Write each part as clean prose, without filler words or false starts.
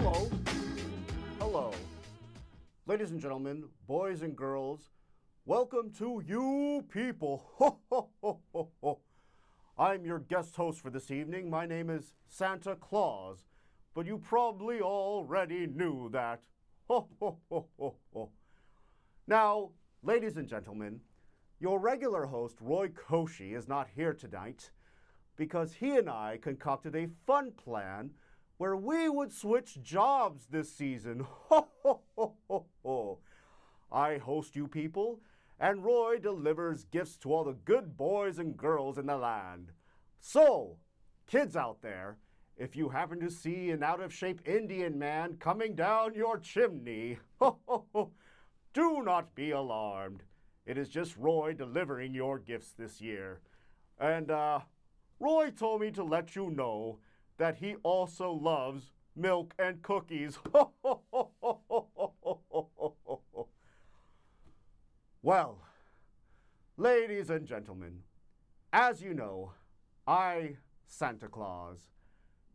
Hello. Hello. Ladies and gentlemen, boys and girls, welcome to you people. Ho, ho, ho, ho, ho. I'm your guest host for this evening. My name is Santa Claus, but you probably already knew that. Ho, ho, ho, ho, ho. Now, ladies and gentlemen, your regular host, Roy Koshy, is not here tonight because he and I concocted a fun plan where we would switch jobs this season. Ho, ho, ho, ho, ho. I host you people, and Roy delivers gifts to all the good boys and girls in the land. So, kids out there, if you happen to see an out-of-shape Indian man coming down your chimney, ho, ho, ho, do not be alarmed. It is just Roy delivering your gifts this year. And, Roy told me to let you know that he also loves milk and cookies. Well, ladies and gentlemen, as you know, I, Santa Claus,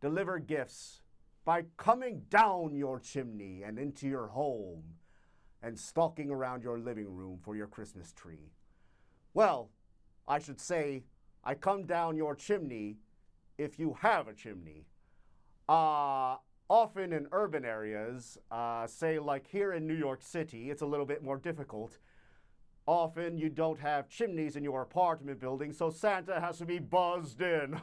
deliver gifts by coming down your chimney and into your home and stalking around your living room for your Christmas tree. Well, I should say, I come down your chimney if you have a chimney. Often in urban areas, say like here in New York City, it's a little bit more difficult. Often you don't have chimneys in your apartment building, so Santa has to be buzzed in.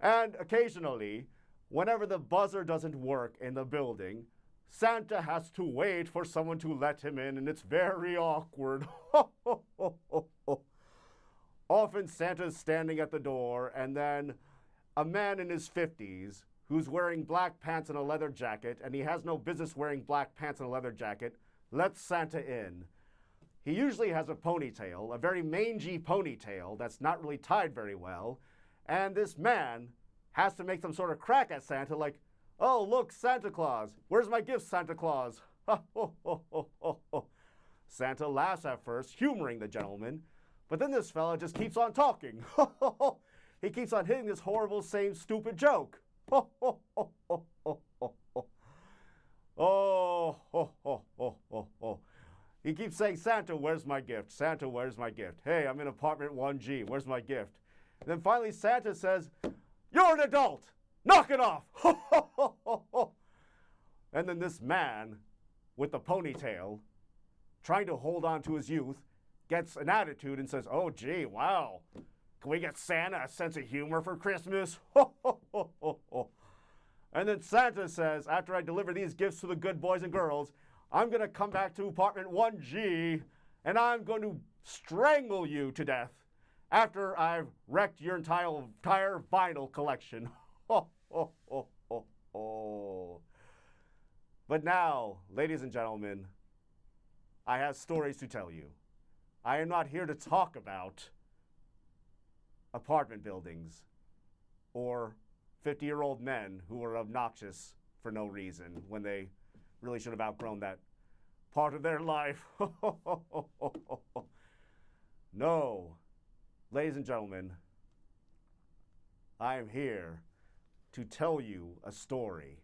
And occasionally, whenever the buzzer doesn't work in the building, Santa has to wait for someone to let him in, and it's very awkward. Often Santa's standing at the door, and then a man in his 50s who's wearing black pants and a leather jacket, and he has no business wearing black pants and a leather jacket, lets Santa in. He usually has a ponytail, a very mangy ponytail that's not really tied very well, and this man has to make some sort of crack at Santa like, "Oh, look, Santa Claus. Where's my gift, Santa Claus?" Santa laughs at first, humoring the gentleman, but then this fella just keeps on talking. He keeps on hitting this horrible, same stupid joke. He keeps saying, "Santa, where's my gift? Santa, where's my gift? Hey, I'm in apartment 1G. Where's my gift?" And then finally Santa says, "You're an adult. Knock it off." And then this man with the ponytail, trying to hold on to his youth, gets an attitude and says, "Oh, gee, wow. Can we get Santa a sense of humor for Christmas?" And then Santa says, after I deliver these gifts to the good boys and girls, I'm going to come back to apartment 1G and I'm going to strangle you to death after I've wrecked your entire vinyl collection. But now, ladies and gentlemen, I have stories to tell you. I am not here to talk about apartment buildings or 50-year-old men who are obnoxious for no reason when they really should have outgrown that part of their life. No, ladies and gentlemen, I am here to tell you a story.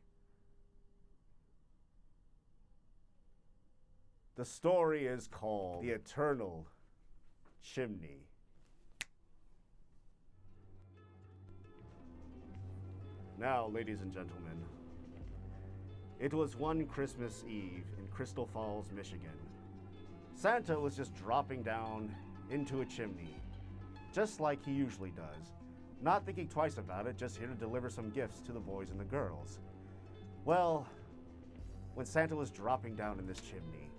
The story is called The Eternal Chimney. Now, ladies and gentlemen, it was one Christmas Eve in Crystal Falls, Michigan. Santa was just dropping down into a chimney, just like he usually does, not thinking twice about it, just here to deliver some gifts to the boys and the girls. Well, when Santa was dropping down in this chimney,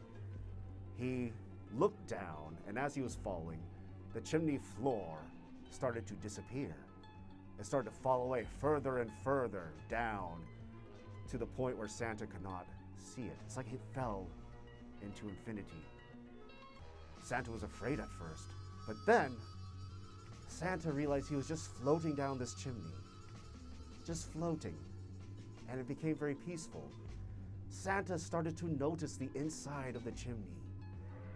he looked down, and as he was falling, the chimney floor started to disappear. It started to fall away further and further down to the point where Santa could not see it. It's like it fell into infinity. Santa was afraid at first, but then Santa realized he was just floating down this chimney. Just floating. And it became very peaceful. Santa started to notice the inside of the chimney.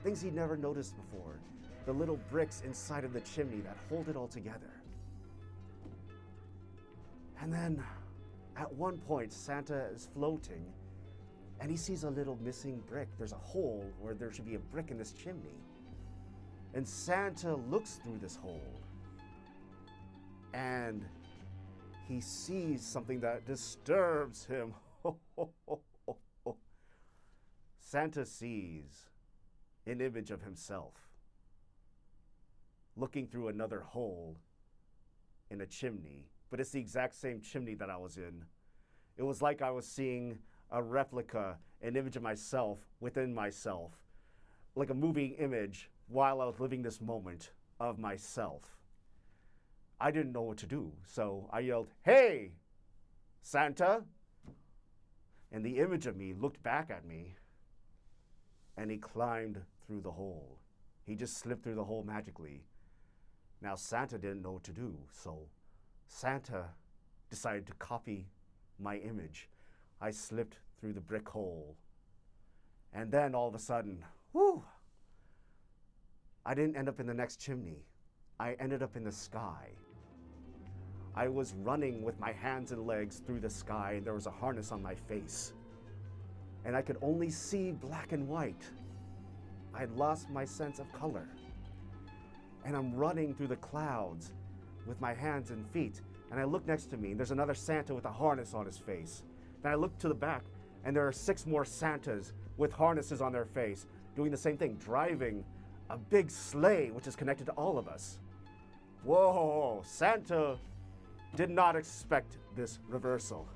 Things he'd never noticed before. The little bricks inside of the chimney that hold it all together. And then, At one point, Santa is floating, and he sees a little missing brick. There's a hole where there should be a brick in this chimney. And Santa looks through this hole, and he sees something that disturbs him. Santa sees an image of himself looking through another hole in a chimney, but it's the exact same chimney that I was in. It was like I was seeing a replica, an image of myself within myself, like a moving image while I was living this moment of myself. I didn't know what to do, so I yelled, "Hey, Santa!" And the image of me looked back at me, and he climbed through the hole. He just slipped through the hole magically. Now, Santa didn't know what to do, so Santa decided to copy my image. I slipped through the brick hole. And then all of a sudden, whoo, I didn't end up in the next chimney. I ended up in the sky. I was running with my hands and legs through the sky, and there was a harness on my face. And I could only see black and white. I had lost my sense of color. And I'm running through the clouds with my hands and feet. And I look next to me, and there's another Santa with a harness on his face. Then I look to the back, and there are 6 more Santas with harnesses on their face, doing the same thing, driving a big sleigh, which is connected to all of us. Whoa, Santa did not expect this reversal.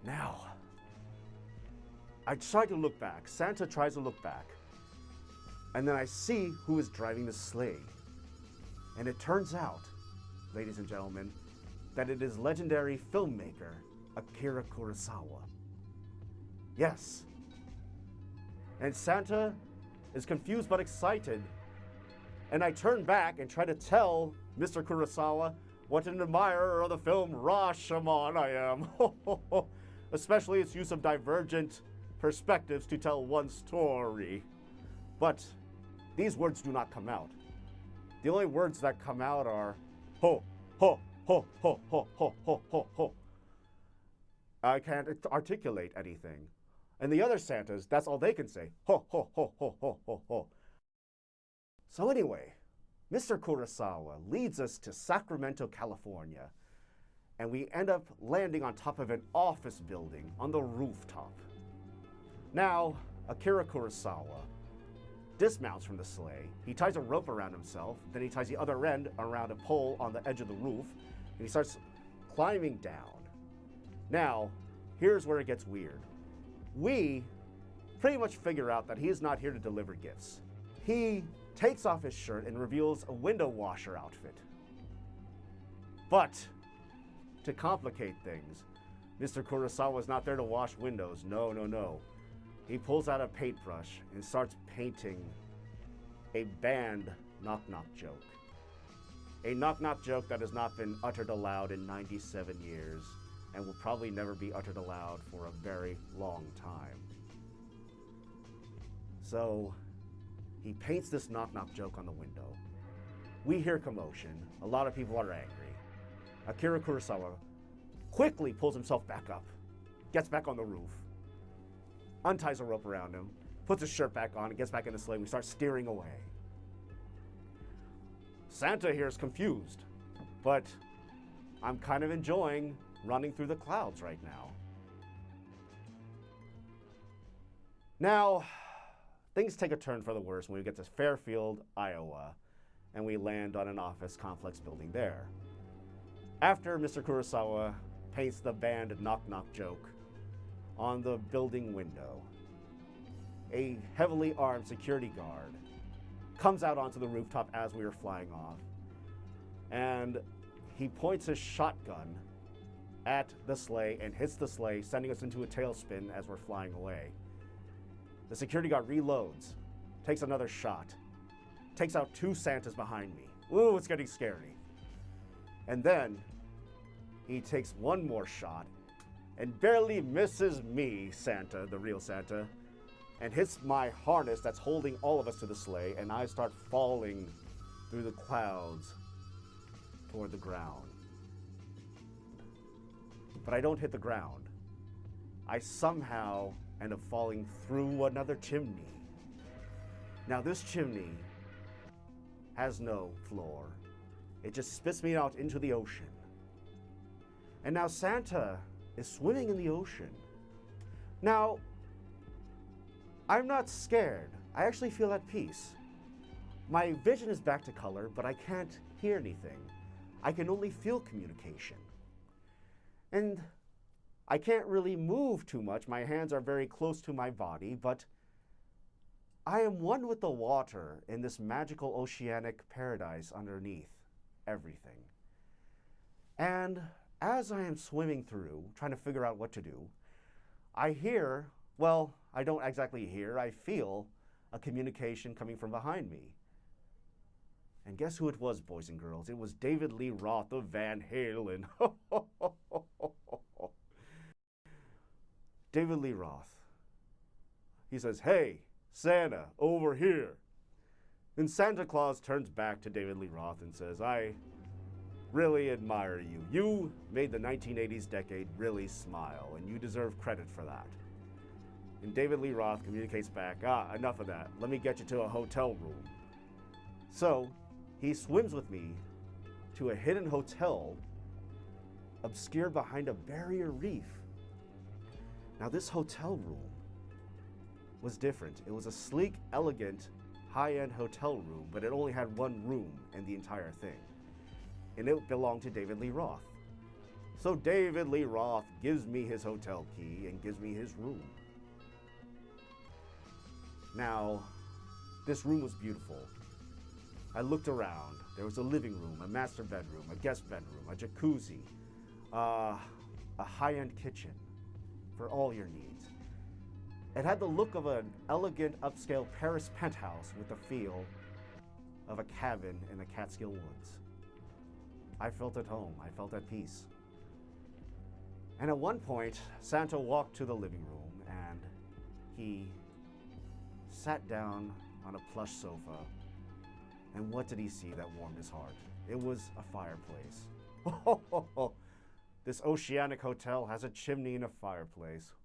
Now, I try to look back. Santa tries to look back. And then I see who is driving the sleigh. And it turns out, ladies and gentlemen, that it is legendary filmmaker Akira Kurosawa. Yes. And Santa is confused but excited. And I turn back and try to tell Mr. Kurosawa what an admirer of the film Rashomon I am. Especially its use of divergent perspectives to tell one story. But these words do not come out. The only words that come out are ho, ho, ho, ho, ho, ho, ho, ho, ho. I can't articulate anything. And the other Santas, that's all they can say. Ho, ho, ho, ho, ho, ho, ho. So anyway, Mr. Kurosawa leads us to Sacramento, California, and we end up landing on top of an office building on the rooftop. Now, Akira Kurosawa dismounts from the sleigh. He ties a rope around himself, then he ties the other end around a pole on the edge of the roof, and he starts climbing down. Now, here's where it gets weird. We pretty much figure out that he is not here to deliver gifts. He takes off his shirt and reveals a window washer outfit. But, to complicate things, Mr. Kurosawa is not there to wash windows. No, no, no. He pulls out a paintbrush and starts painting a banned knock-knock joke. A knock-knock joke that has not been uttered aloud in 97 years and will probably never be uttered aloud for a very long time. So, he paints this knock-knock joke on the window. We hear commotion. A lot of people are angry. Akira Kurosawa quickly pulls himself back up, gets back on the roof, unties a rope around him, puts his shirt back on, and gets back in the sleigh. We start steering away. Santa here is confused, but I'm kind of enjoying running through the clouds right now. Now, things take a turn for the worse when we get to Fairfield, Iowa, and we land on an office complex building there. After Mr. Kurosawa paints the banned knock-knock joke on the building window, a heavily armed security guard comes out onto the rooftop as we were flying off, and he points his shotgun at the sleigh and hits the sleigh, sending us into a tailspin as we're flying away. The security guard reloads, takes another shot, takes out 2 Santas behind me. Ooh, it's getting scary. And then he takes one more shot and barely misses me, Santa, the real Santa, and hits my harness that's holding all of us to the sleigh, and I start falling through the clouds toward the ground. but I don't hit the ground. I somehow end up falling through another chimney. Now this chimney has no floor. It just spits me out into the ocean. And now Santa is swimming in the ocean. Now, I'm not scared. I actually feel at peace. My vision is back to color, but I can't hear anything. I can only feel communication. And I can't really move too much. My hands are very close to my body, but I am one with the water in this magical oceanic paradise underneath everything. And as I am swimming through, trying to figure out what to do, I hear, well, I don't exactly hear, I feel a communication coming from behind me. And guess who it was, boys and girls? It was David Lee Roth of Van Halen. David Lee Roth. He says, "Hey, Santa, over here." And Santa Claus turns back to David Lee Roth and says, "I really admire you. You made the 1980s decade really smile, and you deserve credit for that." And David Lee Roth communicates back, "Enough of that. Let me get you to a hotel room." So he swims with me to a hidden hotel obscured behind a barrier reef. Now this hotel room was different. It was a sleek, elegant, high-end hotel room, but it only had one room in the entire thing. And it belonged to David Lee Roth. So David Lee Roth gives me his hotel key and gives me his room. Now, this room was beautiful. I looked around. There was a living room, a master bedroom, a guest bedroom, a jacuzzi, a high-end kitchen for all your needs. It had the look of an elegant, upscale Paris penthouse with the feel of a cabin in the Catskill Woods. I felt at home. I felt at peace. And at one point, Santa walked to the living room and he sat down on a plush sofa. And what did he see that warmed his heart? It was a fireplace. This oceanic hotel has a chimney and a fireplace.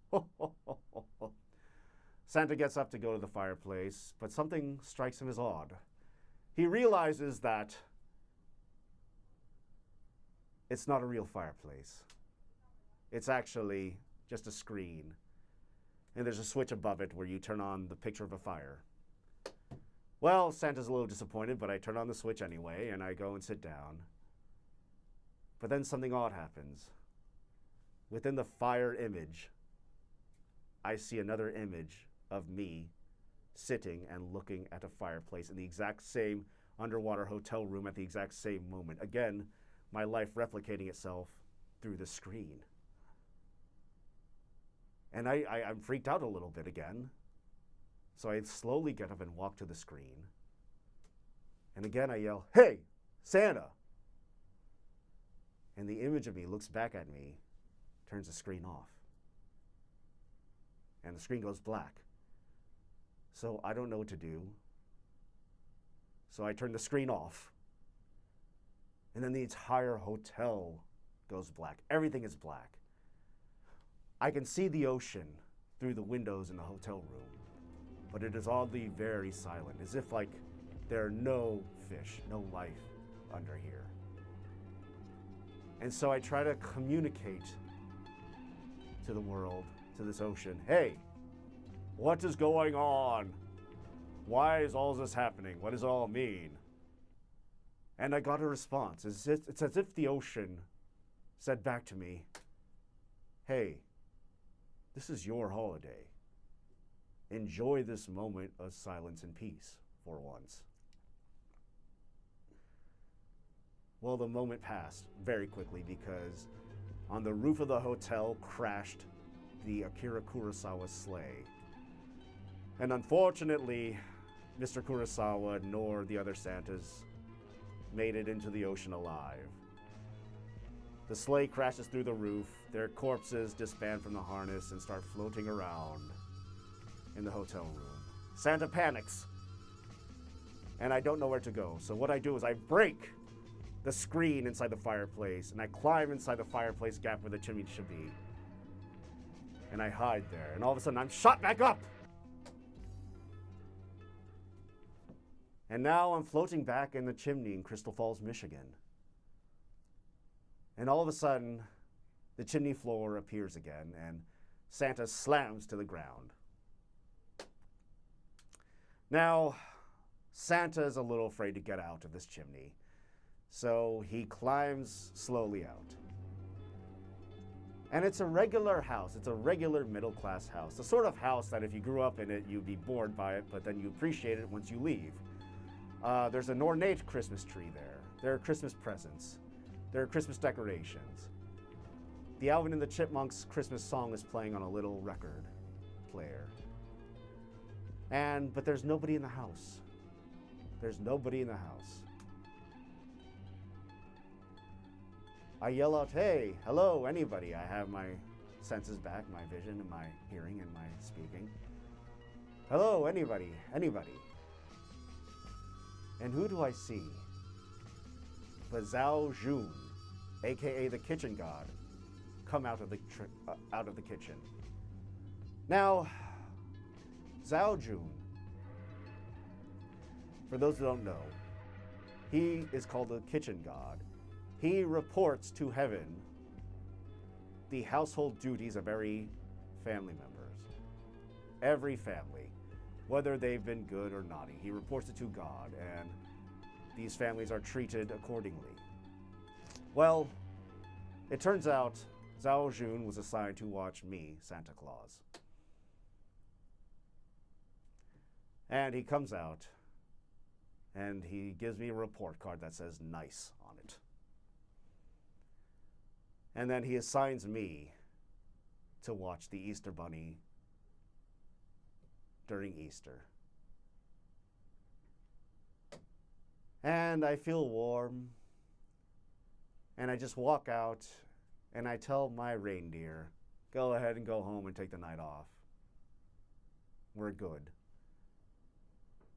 Santa gets up to go to the fireplace, but something strikes him as odd. He realizes that it's not a real fireplace. It's actually just a screen. And there's a switch above it where you turn on the picture of a fire. Well, Santa's a little disappointed, but I turn on the switch anyway, and I go and sit down. But then something odd happens. Within the fire image, I see another image of me sitting and looking at a fireplace in the exact same underwater hotel room at the exact same moment. Again, my life replicating itself through the screen. And I'm freaked out a little bit again. So I slowly get up and walk to the screen. And again I yell, "Hey, Santa!" And the image of me looks back at me, turns the screen off. And the screen goes black. So I don't know what to do. So I turn the screen off. And then the entire hotel goes black. Everything is black. I can see the ocean through the windows in the hotel room, but it is oddly very silent, as if like there are no fish, no life under here. And so I try to communicate to the world, to this ocean, "Hey, what is going on? Why is all this happening? What does it all mean?" And I got a response. It's as if the ocean said back to me, "Hey, this is your holiday. Enjoy this moment of silence and peace for once." Well, the moment passed very quickly because on the roof of the hotel crashed the Akira Kurosawa sleigh. And unfortunately, Mr. Kurosawa nor the other Santas made it into the ocean alive. The sleigh crashes through the roof, their corpses disband from the harness and start floating around in the hotel room. Santa panics, and I don't know where to go. So what I do is I break the screen inside the fireplace, and I climb inside the fireplace gap where the chimney should be. And I hide there, and all of a sudden I'm shot back up! And now I'm floating back in the chimney in Crystal Falls, Michigan. And all of a sudden, the chimney floor appears again, and Santa slams to the ground. Now, Santa is a little afraid to get out of this chimney, so he climbs slowly out. And it's a regular house. It's a regular middle-class house. The sort of house that if you grew up in it, you'd be bored by it, but then you appreciate it once you leave. There's an ornate Christmas tree there. There are Christmas presents. There are Christmas decorations. The Alvin and the Chipmunks Christmas song is playing on a little record player. But there's nobody in the house. There's nobody in the house. I yell out, hey, hello, anybody. I have my senses back, my vision and my hearing and my speaking. Hello, anybody, anybody. And who do I see? But Zhao Jun, aka the kitchen god, come out of the kitchen. Now, Zhao Jun, for those who don't know, he is called the kitchen god. He reports to heaven the household duties of every family members. Every family, whether they've been good or naughty. He reports it to God, and these families are treated accordingly. Well, it turns out Zhao Jun was assigned to watch me, Santa Claus. And he comes out, and he gives me a report card that says nice on it. And then he assigns me to watch the Easter Bunny during Easter. And I feel warm, and I just walk out, and I tell my reindeer, go ahead and go home and take the night off. We're good.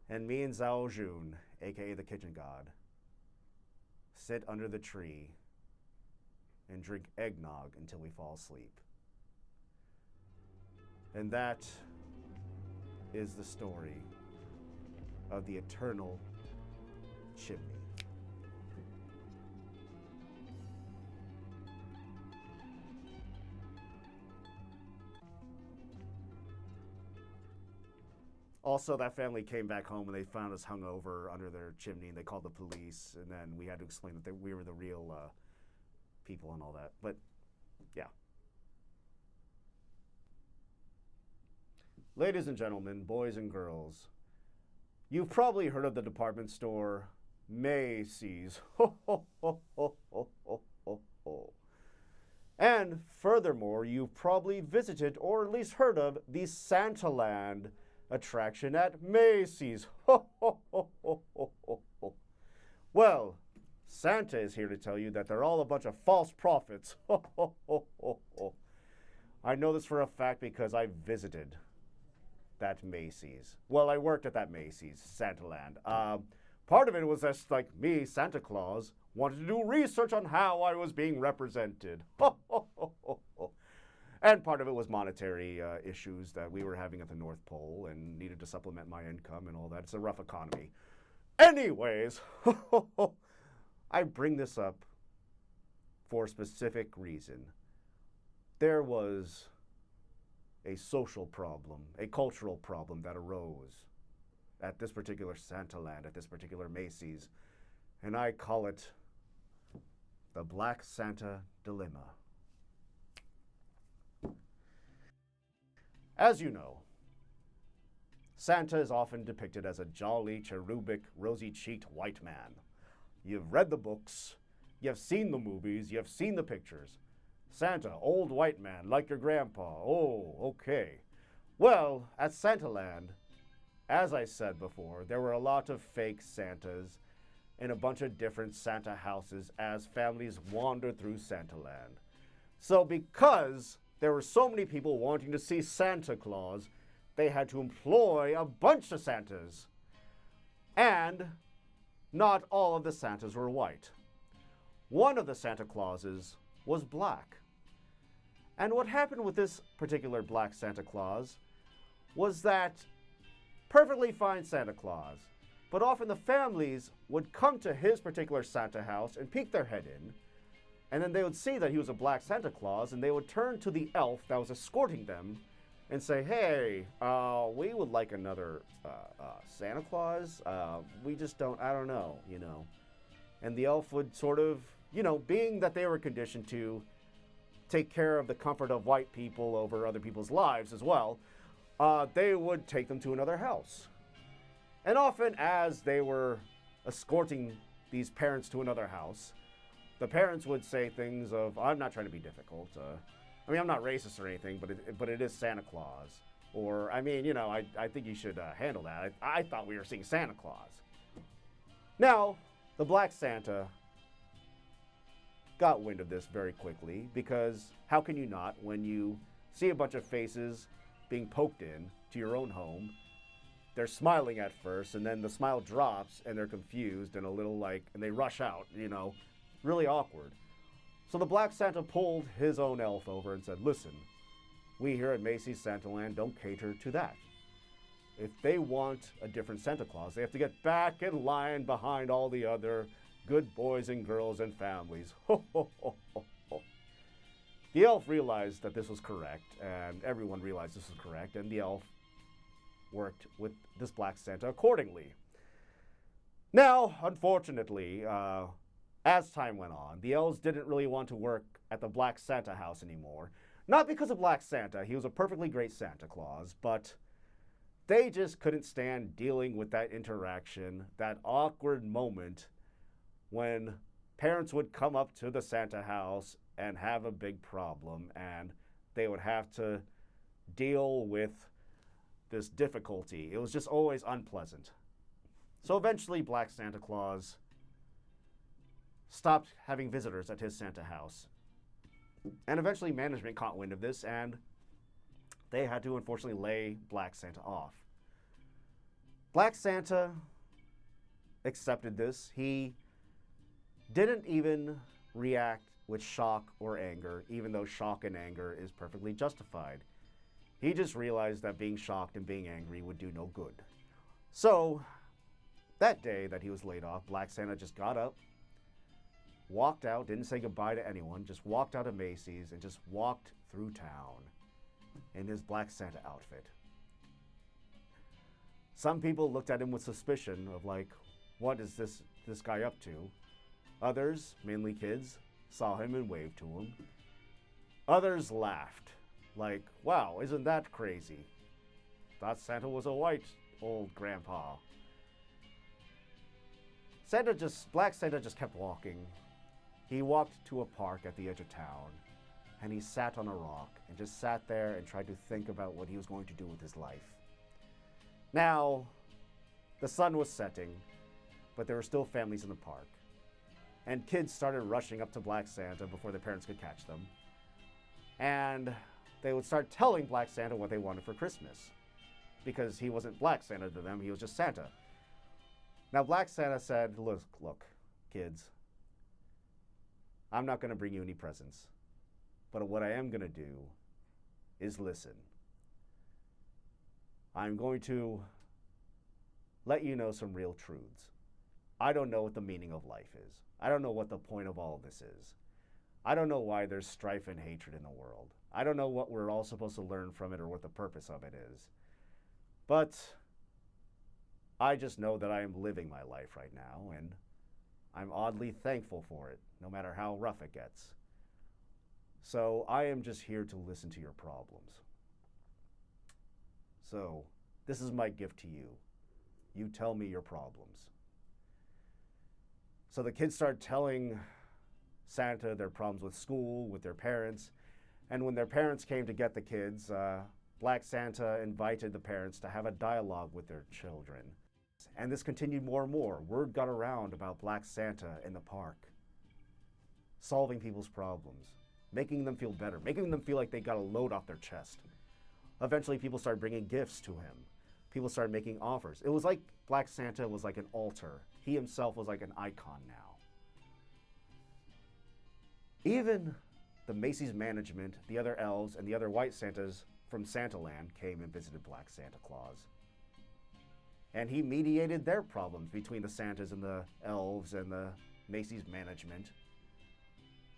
And me and Zhao Jun, aka the kitchen god, sit under the tree and drink eggnog until we fall asleep. And that is the story of the eternal chimney. Also, that family came back home and they found us hungover under their chimney, and they called the police, and then we had to explain that we were the real people and all that. But yeah. Ladies and gentlemen, boys and girls, you've probably heard of the department store Macy's. And furthermore, you've probably visited or at least heard of the Santaland attraction at Macy's. Well, Santa is here to tell you that they're all a bunch of false prophets. I know this for a fact because I visited that Macy's. Well, I worked at that Macy's, Santaland. Part of it was just like me, Santa Claus, wanted to do research on how I was being represented. And part of it was monetary issues that we were having at the North Pole and needed to supplement my income and all that. It's a rough economy. Anyways, I bring this up for a specific reason. There was a social problem, a cultural problem that arose at this particular Santaland, at this particular Macy's, and I call it the Black Santa Dilemma. As you know, Santa is often depicted as a jolly, cherubic, rosy-cheeked white man. You've read the books, you've seen the movies, you've seen the pictures. Santa, old white man, like your grandpa. Oh, okay. Well, at Santaland, as I said before, there were a lot of fake Santas in a bunch of different Santa houses as families wandered through Santaland. So because there were so many people wanting to see Santa Claus, they had to employ a bunch of Santas. And not all of the Santas were white. one of the Santa Clauses was black. And what happened with this particular black Santa Claus was that perfectly fine Santa Claus, but often the families would come to his particular Santa house and peek their head in, and then they would see that he was a black Santa Claus, and they would turn to the elf that was escorting them and say, hey, we would like another Santa Claus. We just don't, I don't know, you know. And the elf would sort of, you know, being that they were conditioned to take care of the comfort of white people over other people's lives as well, they would take them to another house. And often as they were escorting these parents to another house, the parents would say things of, I'm not trying to be difficult. I mean, I'm not racist or anything, but it is Santa Claus. Or, I mean, you know, I think you should handle that. I thought we were seeing Santa Claus. Now, the Black Santa got wind of this very quickly, because how can you not when you see a bunch of faces being poked in to your own home? They're smiling at first, and then the smile drops, and they're confused and a little like, and they rush out, you know, really awkward. So the Black Santa pulled his own elf over and said, listen, we here at Macy's Santaland don't cater to that. If they want a different Santa Claus, they have to get back in line behind all the other good boys and girls and families. Ho, ho, ho, ho, ho. The elf realized that this was correct, and everyone realized this was correct, and the elf worked with this Black Santa accordingly. Now, unfortunately, as time went on, the elves didn't really want to work at the Black Santa house anymore. Not because of Black Santa, he was a perfectly great Santa Claus, but they just couldn't stand dealing with that interaction, that awkward moment when parents would come up to the Santa house and have a big problem, and they would have to deal with this difficulty. It was just always unpleasant. So eventually Black Santa Claus stopped having visitors at his Santa house. And eventually management caught wind of this, and they had to unfortunately lay Black Santa off. Black Santa accepted this. He didn't even react with shock or anger, even though shock and anger is perfectly justified. He just realized that being shocked and being angry would do no good. So, that day that he was laid off, Black Santa just got up, walked out, didn't say goodbye to anyone, just walked out of Macy's and just walked through town in his Black Santa outfit. Some people looked at him with suspicion of like, what is this guy up to? Others, mainly kids, saw him and waved to him. Others laughed, like, wow, isn't that crazy? Thought Santa was a white old grandpa. Black Santa just kept walking. He walked to a park at the edge of town, and he sat on a rock and just sat there and tried to think about what he was going to do with his life. Now, the sun was setting, but there were still families in the park. And kids started rushing up to Black Santa before their parents could catch them. And they would start telling Black Santa what they wanted for Christmas, because he wasn't Black Santa to them, he was just Santa. Now Black Santa said, look, kids, I'm not going to bring you any presents, but what I am going to do is listen. I'm going to let you know some real truths. I don't know what the meaning of life is. I don't know what the point of all of this is. I don't know why there's strife and hatred in the world. I don't know what we're all supposed to learn from it or what the purpose of it is. But I just know that I am living my life right now, and I'm oddly thankful for it, no matter how rough it gets. So I am just here to listen to your problems. So this is my gift to you. You tell me your problems. So the kids started telling Santa their problems with school, with their parents, and when their parents came to get the kids, Black Santa invited the parents to have a dialogue with their children. And this continued more and more. Word got around about Black Santa in the park, solving people's problems, making them feel better, making them feel like they got a load off their chest. Eventually, people started bringing gifts to him. People started making offers. It was like Black Santa was like an altar. He himself was like an icon now. Even the Macy's management, the other elves, and the other white Santas from Santaland came and visited Black Santa Claus. And he mediated their problems between the Santas and the elves and the Macy's management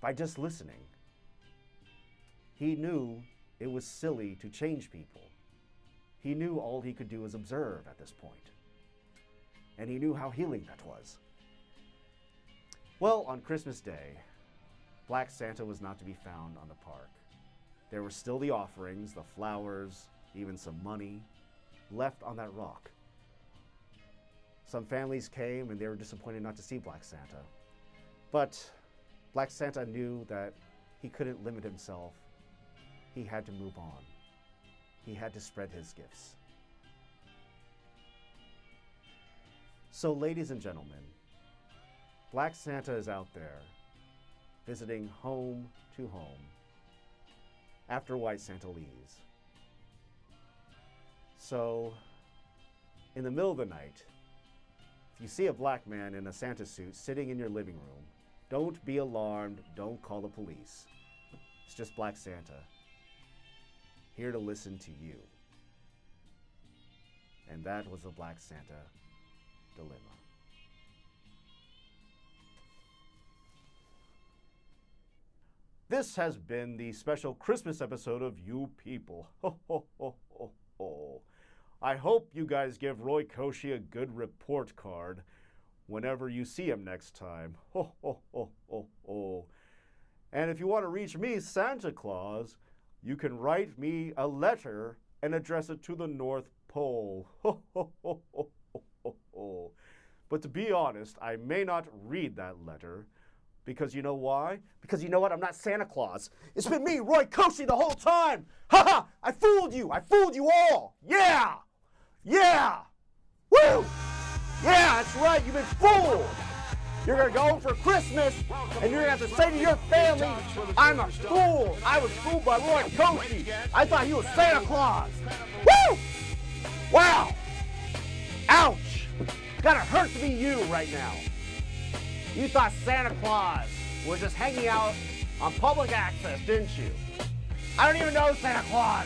by just listening. He knew it was silly to change people. He knew all he could do was observe at this point. And he knew how healing that was. Well, on Christmas Day, Black Santa was not to be found on the park. There were still the offerings, the flowers, even some money left on that rock. Some families came and they were disappointed not to see Black Santa. But Black Santa knew that he couldn't limit himself. He had to move on. He had to spread his gifts. So, ladies and gentlemen, Black Santa is out there visiting home to home after White Santa leaves. So, in the middle of the night, if you see a black man in a Santa suit sitting in your living room, don't be alarmed, don't call the police. It's just Black Santa, here to listen to you. And that was the Black Santa dilemma. This has been the special Christmas episode of You People. Ho, ho, ho, ho, ho. I hope you guys give Roy Koshy a good report card whenever you see him next time. Ho, ho, ho, ho, ho. And if you want to reach me, Santa Claus, you can write me a letter and address it to the North Pole. Ho, ho, ho, ho, ho, ho. But to be honest, I may not read that letter. Because you know why? Because you know what? I'm not Santa Claus. It's been me, Roy Koshy, the whole time. Ha ha! I fooled you. I fooled you all. Yeah! Yeah! Woo! Yeah, that's right. You've been fooled. You're going to go home for Christmas, and you're going to have to say to your family, I'm a fool. I was fooled by Roy Koshy. I thought he was Santa Claus. Woo! Wow! Ouch! Gotta hurt to be you right now. You thought Santa Claus was just hanging out on public access, didn't you? I don't even know Santa Claus.